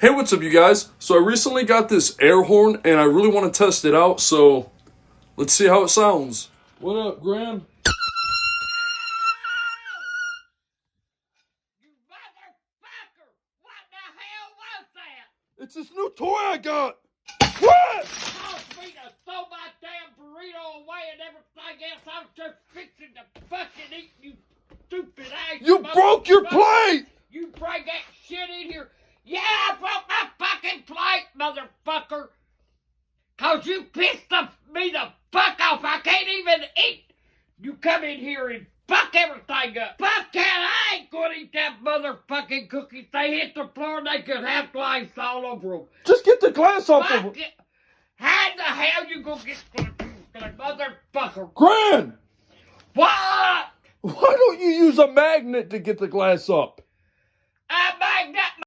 Hey, what's up, you guys? So I recently got this air horn, and I really want to test it out, so let's see how it sounds. What up, Gran? You motherfucker! What the hell was that? It's this new toy I got! What? Caused me to throw my damn burrito away and everything else. I was just fixing to fucking eat, you stupid ass. You broke your motherfucker. plate! You bring that shit in here. Yeah, I broke my fucking plate, motherfucker. Cause you pissed me the fuck off. I can't even eat. You come in here and fuck everything up. Fuck that, I ain't gonna eat that motherfucking cookie. They hit the floor, they could have glass all over them. Just get the glass off of Fuck it. it. How the hell you gonna get motherfucker? Gran! What? Why don't you use a magnet to get the glass up? I magnet